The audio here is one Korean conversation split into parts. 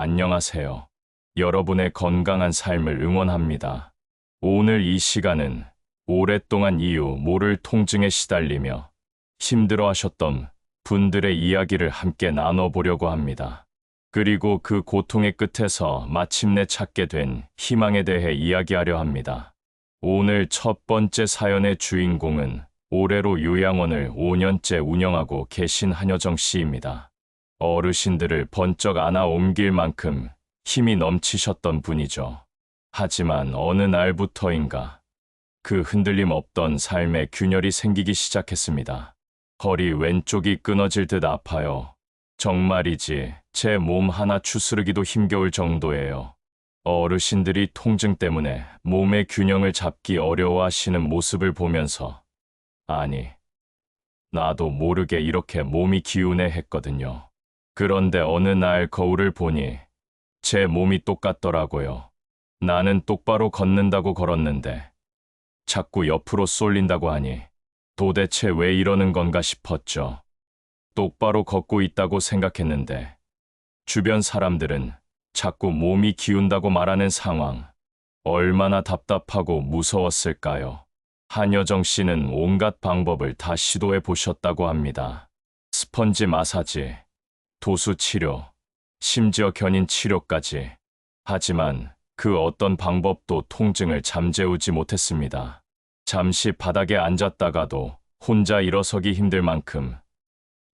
안녕하세요. 여러분의 건강한 삶을 응원합니다. 오늘 이 시간은 오랫동안 이유 모를 통증에 시달리며 힘들어 하셨던 분들의 이야기를 함께 나눠보려고 합니다. 그리고 그 고통의 끝에서 마침내 찾게 된 희망에 대해 이야기하려 합니다. 오늘 첫 번째 사연의 주인공은 올해로 요양원을 5년째 운영하고 계신 한여정 씨입니다. 어르신들을 번쩍 안아 옮길 만큼 힘이 넘치셨던 분이죠. 하지만 어느 날부터인가 그 흔들림 없던 삶의 균열이 생기기 시작했습니다. 허리 왼쪽이 끊어질 듯 아파요. 정말이지 제 몸 하나 추스르기도 힘겨울 정도예요. 어르신들이 통증 때문에 몸의 균형을 잡기 어려워하시는 모습을 보면서 아니, 나도 모르게 이렇게 몸이 기운해 했거든요. 그런데 어느 날 거울을 보니 제 몸이 똑같더라고요. 나는 똑바로 걷는다고 걸었는데 자꾸 옆으로 쏠린다고 하니 도대체 왜 이러는 건가 싶었죠. 똑바로 걷고 있다고 생각했는데 주변 사람들은 자꾸 몸이 기운다고 말하는 상황. 얼마나 답답하고 무서웠을까요? 한여정 씨는 온갖 방법을 다 시도해 보셨다고 합니다. 스펀지 마사지, 도수 치료, 심지어 견인 치료까지. 하지만 그 어떤 방법도 통증을 잠재우지 못했습니다. 잠시 바닥에 앉았다가도 혼자 일어서기 힘들 만큼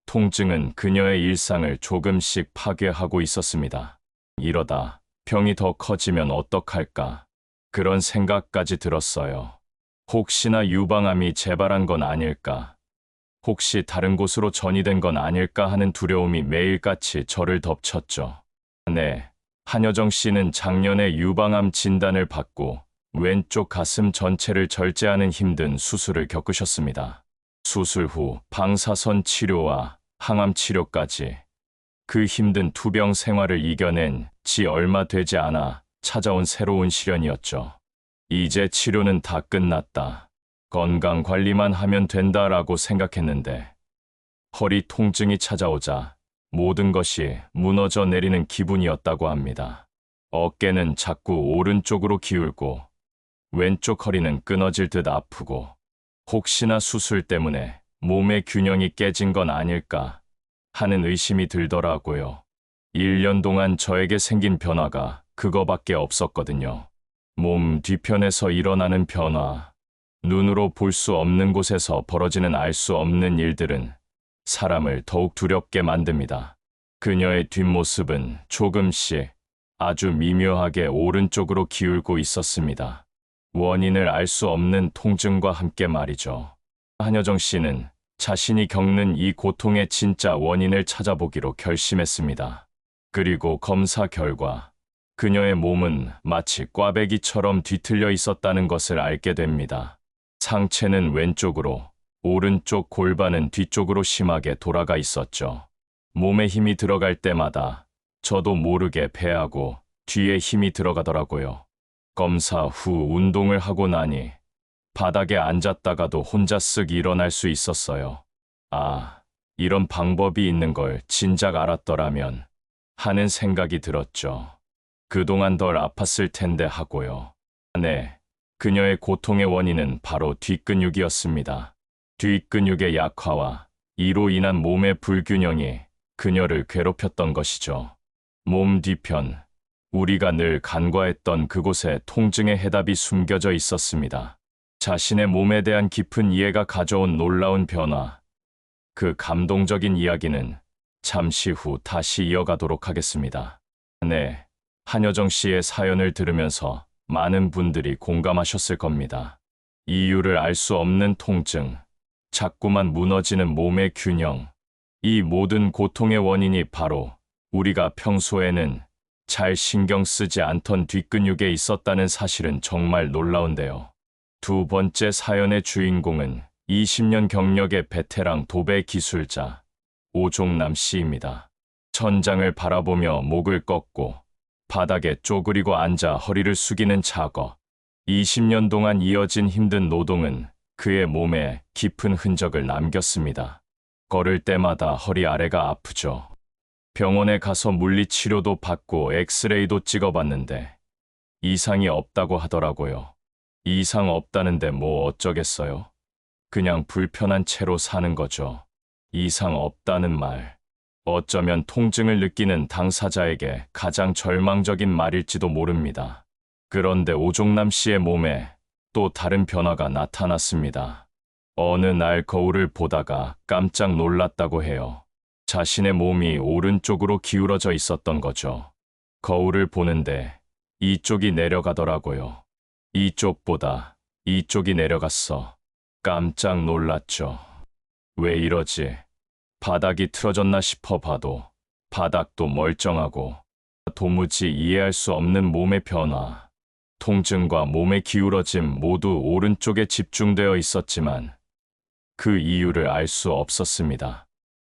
통증은 그녀의 일상을 조금씩 파괴하고 있었습니다. 이러다 병이 더 커지면 어떡할까? 그런 생각까지 들었어요. 혹시나 유방암이 재발한 건 아닐까? 혹시 다른 곳으로 전이된 건 아닐까 하는 두려움이 매일같이 저를 덮쳤죠. 네, 한여정 씨는 작년에 유방암 진단을 받고 왼쪽 가슴 전체를 절제하는 힘든 수술을 겪으셨습니다. 수술 후 방사선 치료와 항암 치료까지 그 힘든 투병 생활을 이겨낸 지 얼마 되지 않아 찾아온 새로운 시련이었죠. 이제 치료는 다 끝났다. 건강 관리만 하면 된다라고 생각했는데 허리 통증이 찾아오자 모든 것이 무너져 내리는 기분이었다고 합니다. 어깨는 자꾸 오른쪽으로 기울고 왼쪽 허리는 끊어질 듯 아프고 혹시나 수술 때문에 몸의 균형이 깨진 건 아닐까 하는 의심이 들더라고요. 1년 동안 저에게 생긴 변화가 그거밖에 없었거든요. 몸 뒤편에서 일어나는 변화, 눈으로 볼 수 없는 곳에서 벌어지는 알 수 없는 일들은 사람을 더욱 두렵게 만듭니다. 그녀의 뒷모습은 조금씩 아주 미묘하게 오른쪽으로 기울고 있었습니다. 원인을 알 수 없는 통증과 함께 말이죠. 한여정 씨는 자신이 겪는 이 고통의 진짜 원인을 찾아보기로 결심했습니다. 그리고 검사 결과 그녀의 몸은 마치 꽈배기처럼 뒤틀려 있었다는 것을 알게 됩니다. 상체는 왼쪽으로, 오른쪽 골반은 뒤쪽으로 심하게 돌아가 있었죠. 몸에 힘이 들어갈 때마다 저도 모르게 배하고 뒤에 힘이 들어가더라고요. 검사 후 운동을 하고 나니 바닥에 앉았다가도 혼자 쓱 일어날 수 있었어요. 아, 이런 방법이 있는 걸 진작 알았더라면 하는 생각이 들었죠. 그동안 덜 아팠을 텐데 하고요. 네, 그녀의 고통의 원인은 바로 뒷근육이었습니다. 뒷근육의 약화와 이로 인한 몸의 불균형이 그녀를 괴롭혔던 것이죠. 몸 뒤편, 우리가 늘 간과했던 그곳에 통증의 해답이 숨겨져 있었습니다. 자신의 몸에 대한 깊은 이해가 가져온 놀라운 변화. 그 감동적인 이야기는 잠시 후 다시 이어가도록 하겠습니다. 네, 한여정 씨의 사연을 들으면서 많은 분들이 공감하셨을 겁니다. 이유를 알 수 없는 통증, 자꾸만 무너지는 몸의 균형. 이 모든 고통의 원인이 바로 우리가 평소에는 잘 신경 쓰지 않던 뒷근육에 있었다는 사실은 정말 놀라운데요. 두 번째 사연의 주인공은 20년 경력의 베테랑 도배 기술자 오종남 씨입니다. 천장을 바라보며 목을 꺾고 바닥에 쪼그리고 앉아 허리를 숙이는 작업. 20년 동안 이어진 힘든 노동은 그의 몸에 깊은 흔적을 남겼습니다. 걸을 때마다 허리 아래가 아프죠. 병원에 가서 물리치료도 받고 엑스레이도 찍어봤는데 이상이 없다고 하더라고요. 이상 없다는데 뭐 어쩌겠어요? 그냥 불편한 채로 사는 거죠. 이상 없다는 말. 어쩌면 통증을 느끼는 당사자에게 가장 절망적인 말일지도 모릅니다. 그런데 오종남 씨의 몸에 또 다른 변화가 나타났습니다. 어느 날 거울을 보다가 깜짝 놀랐다고 해요. 자신의 몸이 오른쪽으로 기울어져 있었던 거죠. 거울을 보는데 이쪽이 내려가더라고요. 이쪽보다 이쪽이 내려갔어. 깜짝 놀랐죠. 왜 이러지? 바닥이 틀어졌나 싶어 봐도 바닥도 멀쩡하고 도무지 이해할 수 없는 몸의 변화. 통증과 몸의 기울어짐 모두 오른쪽에 집중되어 있었지만 그 이유를 알 수 없었습니다.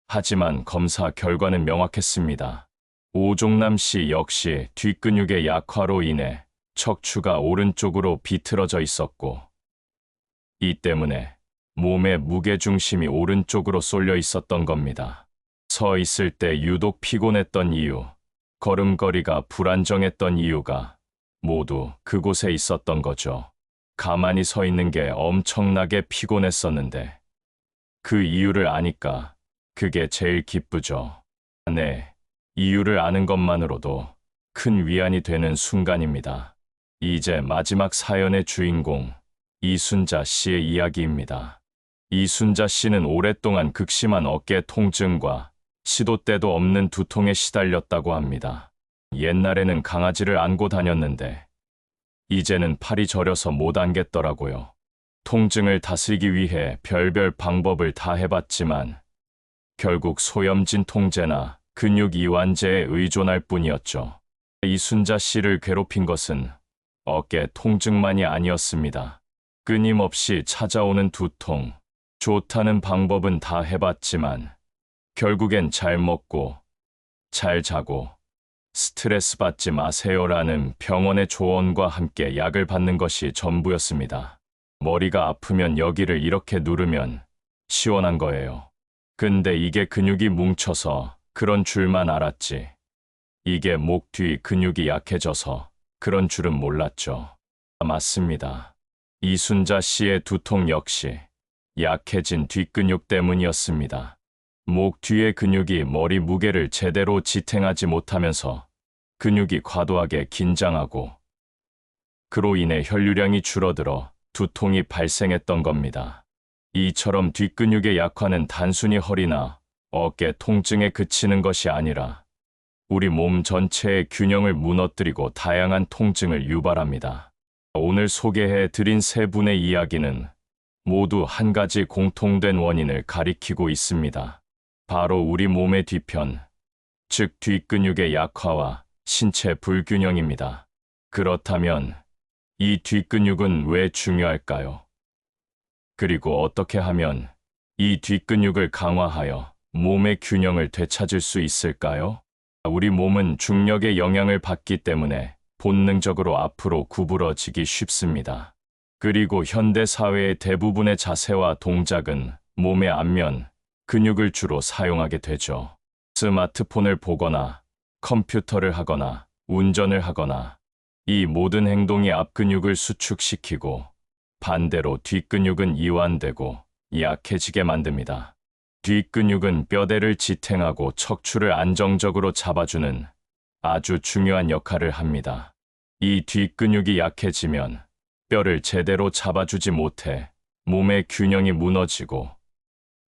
하지만 검사 결과는 명확했습니다. 오종남 씨 역시 뒷근육의 약화로 인해 척추가 오른쪽으로 비틀어져 있었고 이 때문에 몸의 무게중심이 오른쪽으로 쏠려 있었던 겁니다. 서 있을 때 유독 피곤했던 이유, 걸음걸이가 불안정했던 이유가 모두 그곳에 있었던 거죠. 가만히 서 있는 게 엄청나게 피곤했었는데 그 이유를 아니까 그게 제일 기쁘죠. 네, 이유를 아는 것만으로도 큰 위안이 되는 순간입니다. 이제 마지막 사연의 주인공 이순자 씨의 이야기입니다. 이순자 씨는 오랫동안 극심한 어깨 통증과 시도 때도 없는 두통에 시달렸다고 합니다. 옛날에는 강아지를 안고 다녔는데 이제는 팔이 저려서 못 안겠더라고요. 통증을 다스리기 위해 별별 방법을 다 해봤지만 결국 소염진 통제나 근육 이완제에 의존할 뿐이었죠. 이순자 씨를 괴롭힌 것은 어깨 통증만이 아니었습니다. 끊임없이 찾아오는 두통, 좋다는 방법은 다 해봤지만 결국엔 잘 먹고 잘 자고 스트레스 받지 마세요라는 병원의 조언과 함께 약을 받는 것이 전부였습니다. 머리가 아프면 여기를 이렇게 누르면 시원한 거예요. 근데 이게 근육이 뭉쳐서 그런 줄만 알았지. 이게 목 뒤 근육이 약해져서 그런 줄은 몰랐죠. 맞습니다. 이순자 씨의 두통 역시 약해진 뒷근육 때문이었습니다. 목 뒤의 근육이 머리 무게를 제대로 지탱하지 못하면서 근육이 과도하게 긴장하고 그로 인해 혈류량이 줄어들어 두통이 발생했던 겁니다. 이처럼 뒷근육의 약화는 단순히 허리나 어깨 통증에 그치는 것이 아니라 우리 몸 전체의 균형을 무너뜨리고 다양한 통증을 유발합니다. 오늘 소개해 드린 세 분의 이야기는 모두 한 가지 공통된 원인을 가리키고 있습니다. 바로 우리 몸의 뒤편, 즉 뒷근육의 약화와 신체 불균형입니다. 그렇다면 이 뒷근육은 왜 중요할까요? 그리고 어떻게 하면 이 뒷근육을 강화하여 몸의 균형을 되찾을 수 있을까요? 우리 몸은 중력의 영향을 받기 때문에 본능적으로 앞으로 구부러지기 쉽습니다. 그리고 현대 사회의 대부분의 자세와 동작은 몸의 앞면, 근육을 주로 사용하게 되죠. 스마트폰을 보거나 컴퓨터를 하거나 운전을 하거나 이 모든 행동이 앞근육을 수축시키고 반대로 뒷근육은 이완되고 약해지게 만듭니다. 뒷근육은 뼈대를 지탱하고 척추를 안정적으로 잡아주는 아주 중요한 역할을 합니다. 이 뒷근육이 약해지면 뼈를 제대로 잡아주지 못해 몸의 균형이 무너지고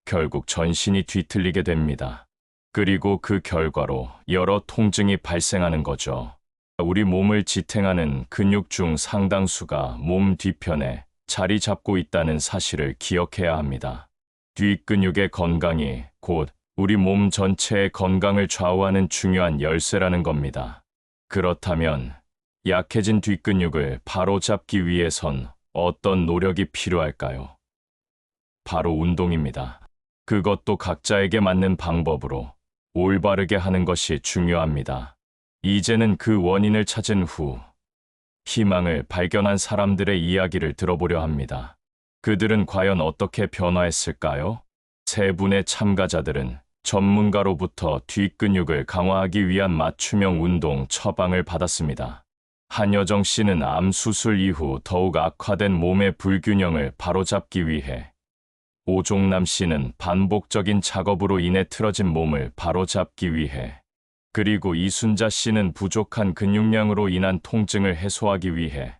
결국 전신이 뒤틀리게 됩니다. 그리고 그 결과로 여러 통증이 발생하는 거죠. 우리 몸을 지탱하는 근육 중 상당수가 몸 뒤편에 자리 잡고 있다는 사실을 기억해야 합니다. 뒷근육의 건강이 곧 우리 몸 전체의 건강을 좌우하는 중요한 열쇠라는 겁니다. 그렇다면 약해진 뒷근육을 바로잡기 위해선 어떤 노력이 필요할까요? 바로 운동입니다. 그것도 각자에게 맞는 방법으로 올바르게 하는 것이 중요합니다. 이제는 그 원인을 찾은 후 희망을 발견한 사람들의 이야기를 들어보려 합니다. 그들은 과연 어떻게 변화했을까요? 세 분의 참가자들은 전문가로부터 뒷근육을 강화하기 위한 맞춤형 운동 처방을 받았습니다. 한여정 씨는 암 수술 이후 더욱 악화된 몸의 불균형을 바로잡기 위해, 오종남 씨는 반복적인 작업으로 인해 틀어진 몸을 바로잡기 위해, 그리고 이순자 씨는 부족한 근육량으로 인한 통증을 해소하기 위해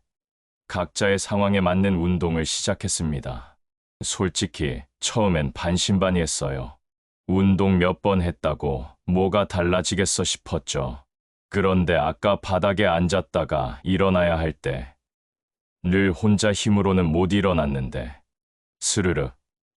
각자의 상황에 맞는 운동을 시작했습니다. 솔직히 처음엔 반신반의했어요. 운동 몇 번 했다고 뭐가 달라지겠어 싶었죠. 그런데 아까 바닥에 앉았다가 일어나야 할 때 늘 혼자 힘으로는 못 일어났는데 스르르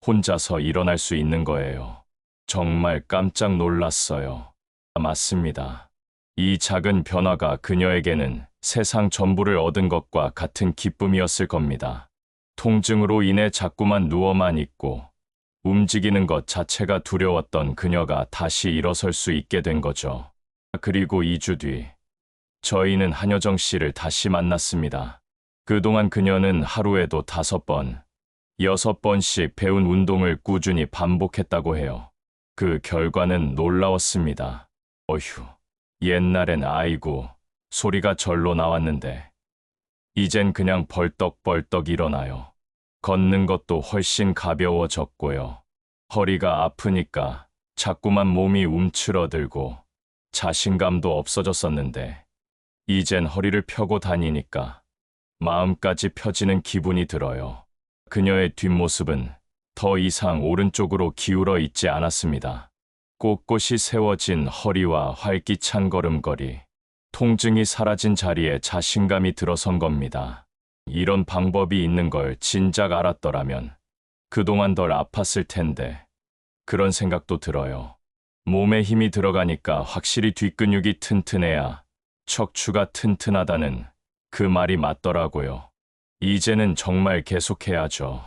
혼자서 일어날 수 있는 거예요. 정말 깜짝 놀랐어요. 맞습니다. 이 작은 변화가 그녀에게는 세상 전부를 얻은 것과 같은 기쁨이었을 겁니다. 통증으로 인해 자꾸만 누워만 있고 움직이는 것 자체가 두려웠던 그녀가 다시 일어설 수 있게 된 거죠. 그리고 2주 뒤, 저희는 한여정 씨를 다시 만났습니다. 그동안 그녀는 하루에도 5번, 6번씩 배운 운동을 꾸준히 반복했다고 해요. 그 결과는 놀라웠습니다. 어휴, 옛날엔 아이고 소리가 절로 나왔는데 이젠 그냥 벌떡벌떡 일어나요. 걷는 것도 훨씬 가벼워졌고요. 허리가 아프니까 자꾸만 몸이 움츠러들고 자신감도 없어졌었는데 이젠 허리를 펴고 다니니까 마음까지 펴지는 기분이 들어요. 그녀의 뒷모습은 더 이상 오른쪽으로 기울어 있지 않았습니다. 꼿꼿이 세워진 허리와 활기찬 걸음걸이, 통증이 사라진 자리에 자신감이 들어선 겁니다. 이런 방법이 있는 걸 진작 알았더라면 그동안 덜 아팠을 텐데 그런 생각도 들어요. 몸에 힘이 들어가니까 확실히 뒷근육이 튼튼해야 척추가 튼튼하다는 그 말이 맞더라고요. 이제는 정말 계속해야죠.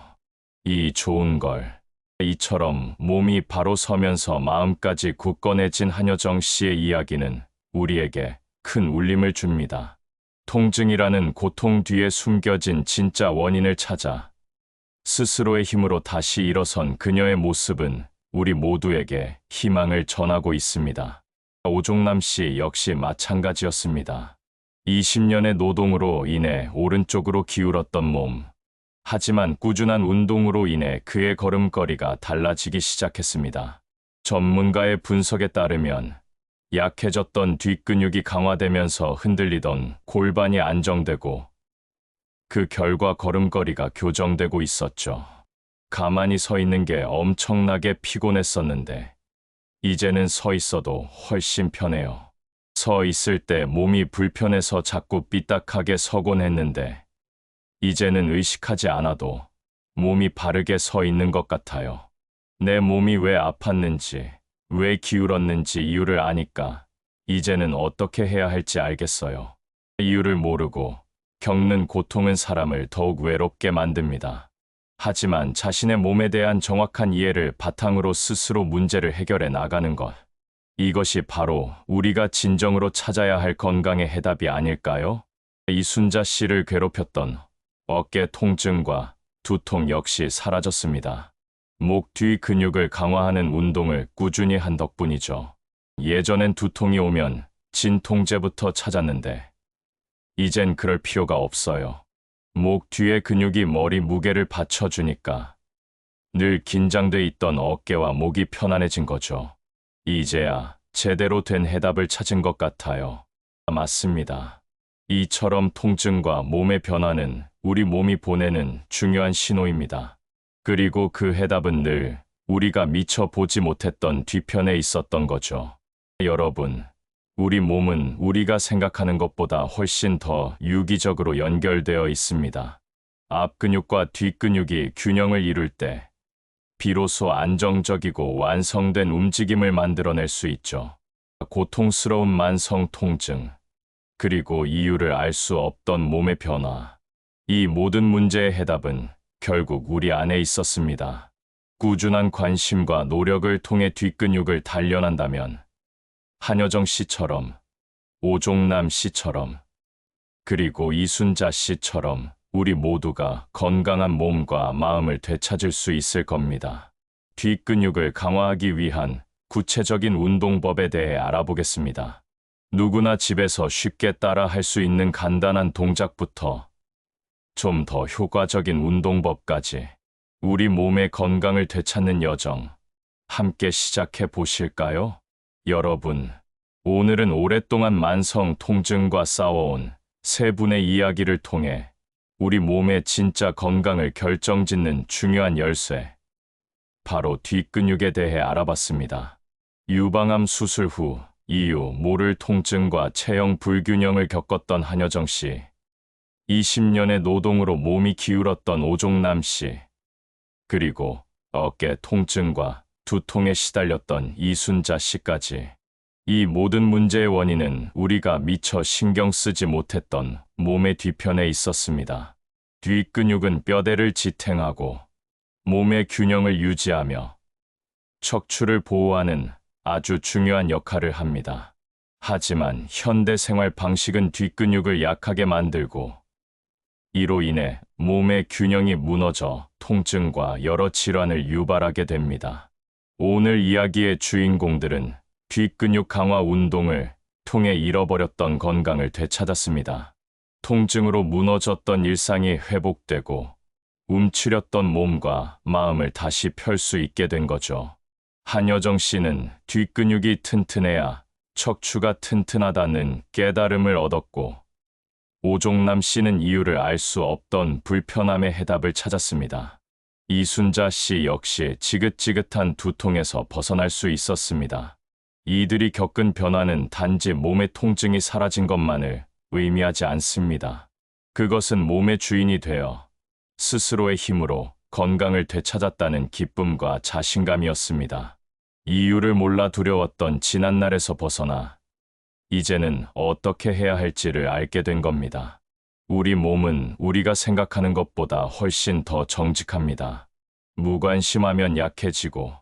이 좋은 걸. 이처럼 몸이 바로 서면서 마음까지 굳건해진 한여정 씨의 이야기는 우리에게 큰 울림을 줍니다. 통증이라는 고통 뒤에 숨겨진 진짜 원인을 찾아 스스로의 힘으로 다시 일어선 그녀의 모습은 우리 모두에게 희망을 전하고 있습니다. 오종남 씨 역시 마찬가지였습니다. 20년의 노동으로 인해 오른쪽으로 기울었던 몸. 하지만 꾸준한 운동으로 인해 그의 걸음걸이가 달라지기 시작했습니다. 전문가의 분석에 따르면 약해졌던 뒷근육이 강화되면서 흔들리던 골반이 안정되고 그 결과 걸음걸이가 교정되고 있었죠. 가만히 서 있는 게 엄청나게 피곤했었는데 이제는 서 있어도 훨씬 편해요. 서 있을 때 몸이 불편해서 자꾸 삐딱하게 서곤 했는데 이제는 의식하지 않아도 몸이 바르게 서 있는 것 같아요. 내 몸이 왜 아팠는지, 왜 기울었는지 이유를 아니까 이제는 어떻게 해야 할지 알겠어요. 이유를 모르고 겪는 고통은 사람을 더욱 외롭게 만듭니다. 하지만 자신의 몸에 대한 정확한 이해를 바탕으로 스스로 문제를 해결해 나가는 것. 이것이 바로 우리가 진정으로 찾아야 할 건강의 해답이 아닐까요? 이순자 씨를 괴롭혔던 어깨 통증과 두통 역시 사라졌습니다. 목 뒤 근육을 강화하는 운동을 꾸준히 한 덕분이죠. 예전엔 두통이 오면 진통제부터 찾았는데 이젠 그럴 필요가 없어요. 목 뒤의 근육이 머리 무게를 받쳐주니까 늘 긴장돼 있던 어깨와 목이 편안해진 거죠. 이제야 제대로 된 해답을 찾은 것 같아요. 맞습니다. 이처럼 통증과 몸의 변화는 우리 몸이 보내는 중요한 신호입니다. 그리고 그 해답은 늘 우리가 미처 보지 못했던 뒤편에 있었던 거죠. 여러분, 우리 몸은 우리가 생각하는 것보다 훨씬 더 유기적으로 연결되어 있습니다. 앞근육과 뒷근육이 균형을 이룰 때 비로소 안정적이고 완성된 움직임을 만들어낼 수 있죠. 고통스러운 만성 통증, 그리고 이유를 알 수 없던 몸의 변화. 이 모든 문제의 해답은 결국 우리 안에 있었습니다. 꾸준한 관심과 노력을 통해 뒷근육을 단련한다면 한여정 씨처럼, 오종남 씨처럼, 그리고 이순자 씨처럼 우리 모두가 건강한 몸과 마음을 되찾을 수 있을 겁니다. 뒷근육을 강화하기 위한 구체적인 운동법에 대해 알아보겠습니다. 누구나 집에서 쉽게 따라 할 수 있는 간단한 동작부터 좀 더 효과적인 운동법까지 우리 몸의 건강을 되찾는 여정 함께 시작해 보실까요? 여러분, 오늘은 오랫동안 만성 통증과 싸워온 세 분의 이야기를 통해 우리 몸의 진짜 건강을 결정짓는 중요한 열쇠, 바로 뒷근육에 대해 알아봤습니다. 유방암 수술 후 이유 모를 통증과 체형 불균형을 겪었던 한여정 씨, 20년의 노동으로 몸이 기울었던 오종남 씨, 그리고 어깨 통증과 두통에 시달렸던 이순자 씨까지. 이 모든 문제의 원인은 우리가 미처 신경 쓰지 못했던 몸의 뒤편에 있었습니다. 뒷근육은 뼈대를 지탱하고 몸의 균형을 유지하며 척추를 보호하는 아주 중요한 역할을 합니다. 하지만 현대 생활 방식은 뒷근육을 약하게 만들고 이로 인해 몸의 균형이 무너져 통증과 여러 질환을 유발하게 됩니다. 오늘 이야기의 주인공들은 뒷근육 강화 운동을 통해 잃어버렸던 건강을 되찾았습니다. 통증으로 무너졌던 일상이 회복되고 움츠렸던 몸과 마음을 다시 펼 수 있게 된 거죠. 한여정 씨는 뒷근육이 튼튼해야 척추가 튼튼하다는 깨달음을 얻었고, 오종남 씨는 이유를 알 수 없던 불편함의 해답을 찾았습니다. 이순자 씨 역시 지긋지긋한 두통에서 벗어날 수 있었습니다. 이들이 겪은 변화는 단지 몸의 통증이 사라진 것만을 의미하지 않습니다. 그것은 몸의 주인이 되어 스스로의 힘으로 건강을 되찾았다는 기쁨과 자신감이었습니다. 이유를 몰라 두려웠던 지난날에서 벗어나 이제는 어떻게 해야 할지를 알게 된 겁니다. 우리 몸은 우리가 생각하는 것보다 훨씬 더 정직합니다. 무관심하면 약해지고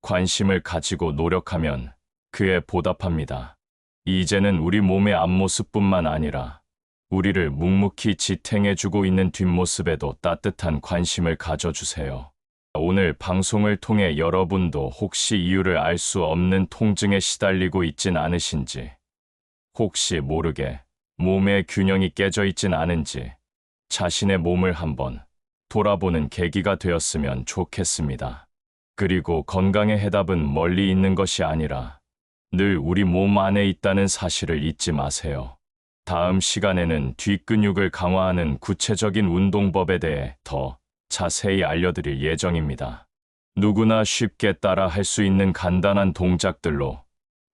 관심을 가지고 노력하면 그에 보답합니다. 이제는 우리 몸의 앞모습뿐만 아니라 우리를 묵묵히 지탱해주고 있는 뒷모습에도 따뜻한 관심을 가져주세요. 오늘 방송을 통해 여러분도 혹시 이유를 알 수 없는 통증에 시달리고 있진 않으신지, 혹시 모르게 몸의 균형이 깨져 있진 않은지 자신의 몸을 한번 돌아보는 계기가 되었으면 좋겠습니다. 그리고 건강의 해답은 멀리 있는 것이 아니라 늘 우리 몸 안에 있다는 사실을 잊지 마세요. 다음 시간에는 뒷근육을 강화하는 구체적인 운동법에 대해 더 자세히 알려드릴 예정입니다. 누구나 쉽게 따라 할 수 있는 간단한 동작들로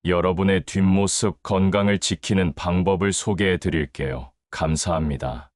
여러분의 뒷모습 건강을 지키는 방법을 소개해 드릴게요. 감사합니다.